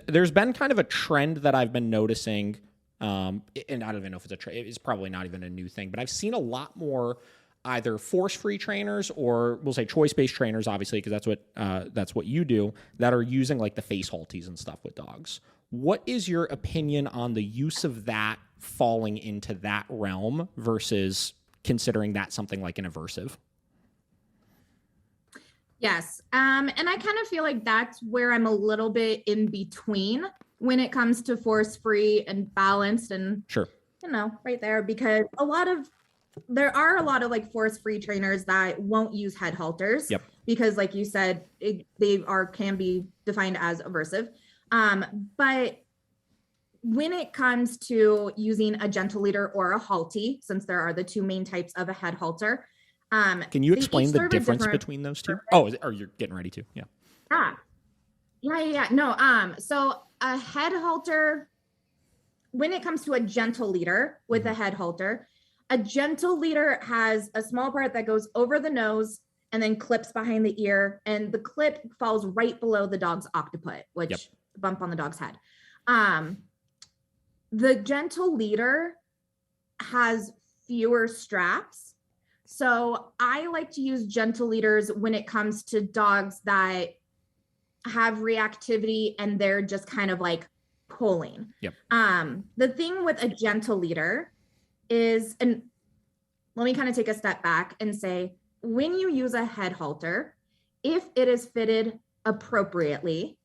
there's been kind of a trend that I've been noticing, and I don't even know if it's a trend. It's probably not even a new thing, but I've seen a lot more either force-free trainers or we'll say choice-based trainers, obviously, because that's what you do, that are using like the face halties and stuff with dogs. What is your opinion on the use of that falling into that realm versus considering that something like an aversive? Yes. And I kind of feel like that's where I'm a little bit in between when it comes to force-free and balanced and, sure, right there, because there are a lot of like force-free trainers that won't use head halters. Yep. Because like you said, can be defined as aversive. But when it comes to using a gentle leader or a Halti, since there are the two main types of a head halter, can you explain the difference between those two? Oh, or you're getting ready to? Yeah. Yeah. No. So a head halter, when it comes to a gentle leader with a head halter, a gentle leader has a small part that goes over the nose and then clips behind the ear, and the clip falls right below the dog's occiput, which bump on the dog's head. The gentle leader has fewer straps. So I like to use gentle leaders when it comes to dogs that have reactivity and they're just kind of like pulling. Yep. The thing with a gentle leader is, and let me kind of take a step back and say, when you use a head halter, if it is fitted appropriately,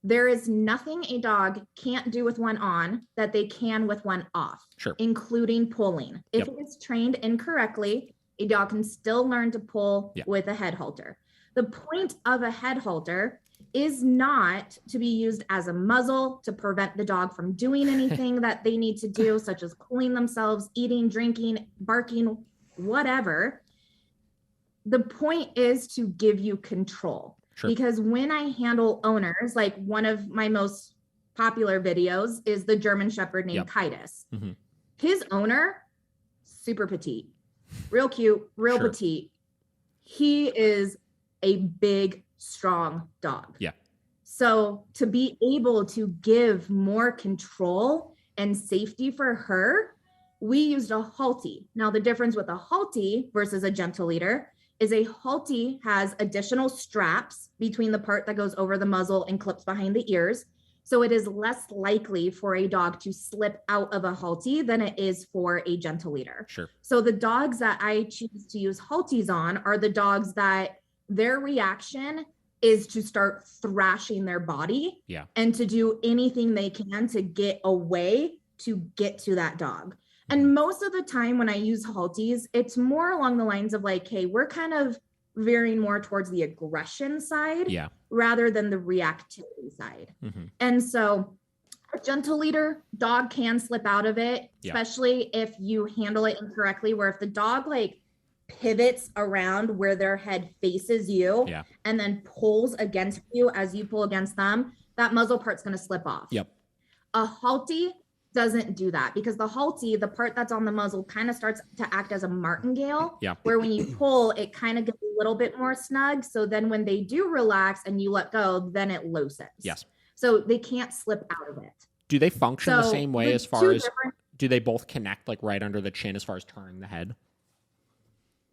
there is nothing a dog can't do with one on that they can with one off, sure, including pulling. If it is trained incorrectly, a dog can still learn to pull with a head halter. The point of a head halter is not to be used as a muzzle to prevent the dog from doing anything that they need to do, such as cooling themselves, eating, drinking, barking, whatever. The point is to give you control. Sure. Because when I handle owners, like one of my most popular videos is the German Shepherd named Kitus. Mm-hmm. His owner, super petite, real cute, real petite. He is a big, strong dog. Yeah. So to be able to give more control and safety for her, we used a Halti. Now, the difference with a Halti versus a gentle leader is a Halti has additional straps between the part that goes over the muzzle and clips behind the ears. So it is less likely for a dog to slip out of a Halti than it is for a gentle leader. Sure. So the dogs that I choose to use Haltis on are the dogs that their reaction is to start thrashing their body and to do anything they can to get away to get to that dog. And most of the time when I use Haltis, it's more along the lines of like, hey, we're kind of veering more towards the aggression side rather than the reactivity side. Mm-hmm. And so a gentle leader, dog can slip out of it, especially if you handle it incorrectly, where if the dog like pivots around where their head faces you and then pulls against you as you pull against them, that muzzle part's going to slip off. Yep. A Halti doesn't do that because the Halti, the part that's on the muzzle, kind of starts to act as a martingale, where when you pull, it kind of gets a little bit more snug. So then when they do relax and you let go, then it loosens. Yes. So they can't slip out of it. Do they function the same way as far as, do they both connect like right under the chin as far as turning the head?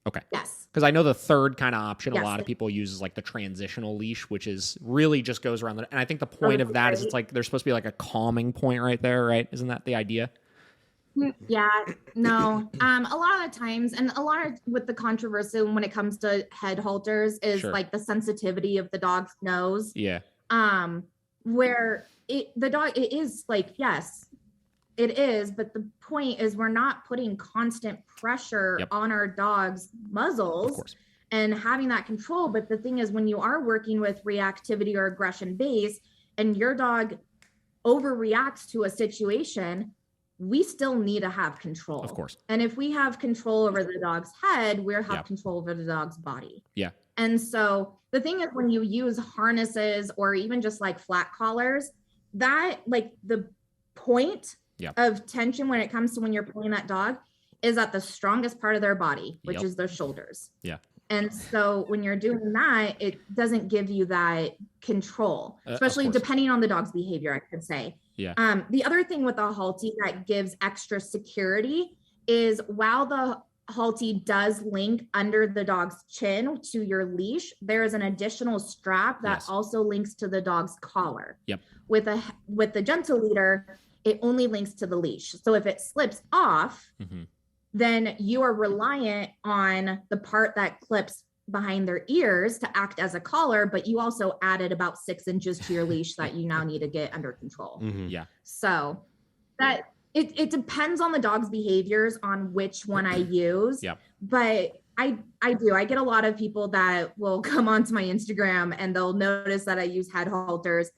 Okay. Yes. Because I know the third kind of option a lot of people use is like the transitional leash, which is really just goes around. And I think the point of that is it's like there's supposed to be like a calming point right there, right? Isn't that the idea? Yeah, no. A lot of the times, and a lot of with the controversy when it comes to head halters is like the sensitivity of the dog's nose. Yeah. Where the dog, it is like, yes, it is, but the point is we're not putting constant pressure on our dogs' muzzles and having that control. But the thing is, when you are working with reactivity or aggression base and your dog overreacts to a situation, we still need to have control. Of course. And if we have control over the dog's head, we'll have control over the dog's body. Yeah. And so the thing is, when you use harnesses or even just like flat collars, that like the point of tension when it comes to when you're pulling that dog is at the strongest part of their body, which is their shoulders. Yeah. And so when you're doing that, it doesn't give you that control, especially depending on the dog's behavior, I could say. Yeah. The other thing with a Halti that gives extra security is while the Halti does link under the dog's chin to your leash, there is an additional strap that also links to the dog's collar. Yep. With the gentle leader, it only links to the leash. So if it slips off, then you are reliant on the part that clips behind their ears to act as a collar, but you also added about 6 inches to your leash that you now need to get under control. Yeah. So that it depends on the dog's behaviors on which one I use. Yep. But I get a lot of people that will come onto my Instagram and they'll notice that I use head halters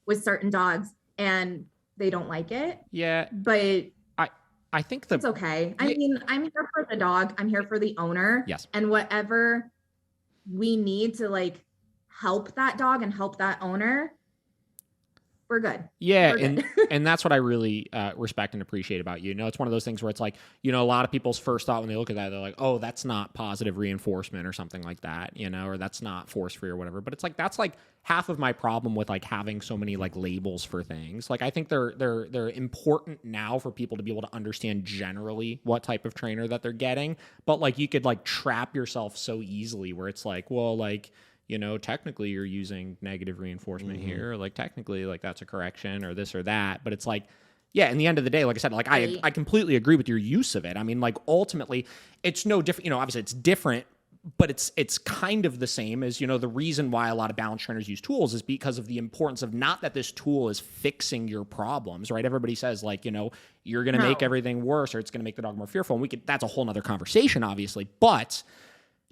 with certain dogs and they don't like it. Yeah. But I think it's okay. I mean, I'm here for the dog. I'm here for the owner. Yes. And whatever we need to like help that dog and help that owner, we're good. Yeah. We're good. And that's what I really respect and appreciate about you. You know, it's one of those things where it's like, you know, a lot of people's first thought when they look at that, they're like, oh, that's not positive reinforcement or something like that, you know, or that's not force free or whatever. But it's like, that's like half of my problem with like having so many like labels for things. Like, I think they're important now for people to be able to understand generally what type of trainer that they're getting. But like, you could like trap yourself so easily where it's like, well, like, you know, technically you're using negative reinforcement here. Like technically like that's a correction or this or that. But it's like, yeah, in the end of the day, like I said, like I completely agree with your use of it. I mean, like ultimately it's no different, you know, obviously it's different, but it's kind of the same as, you know, the reason why a lot of balance trainers use tools is because of the importance of not that this tool is fixing your problems, right? Everybody says like, you know, you're going to make everything worse or it's going to make the dog more fearful. And that's a whole nother conversation, obviously, but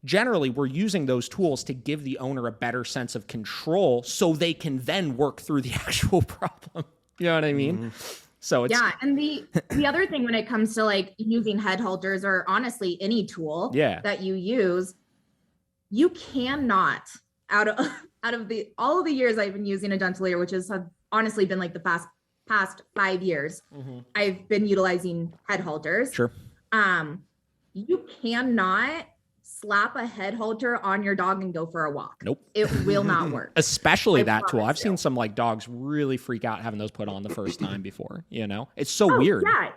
generally, we're using those tools to give the owner a better sense of control so they can then work through the actual problem. You know what I mean? So it's... Yeah. And the other thing when it comes to like using head halters or honestly any tool that you use, you cannot out of all of the years I've been using a gentle leader, which has honestly been like the past 5 years, I've been utilizing head halters. Sure. You cannot slap a head halter on your dog and go for a walk. Nope. It will not work. Especially that tool. I've seen some like dogs really freak out having those put on the first time before, you know? It's so weird. Yeah.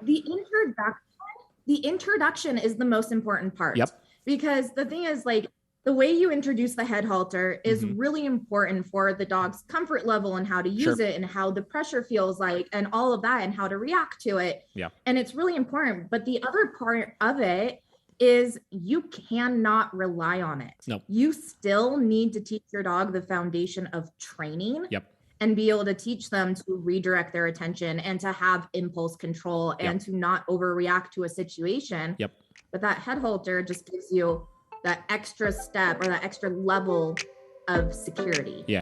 The introduction is the most important part. Yep. Because the thing is like the way you introduce the head halter is really important for the dog's comfort level and how to use it and how the pressure feels like and all of that and how to react to it. Yeah. And it's really important. But the other part of it is you cannot rely on it. Nope. You still need to teach your dog the foundation of training and be able to teach them to redirect their attention and to have impulse control and to not overreact to a situation. Yep. But that head halter just gives you that extra step or that extra level of security. Yeah.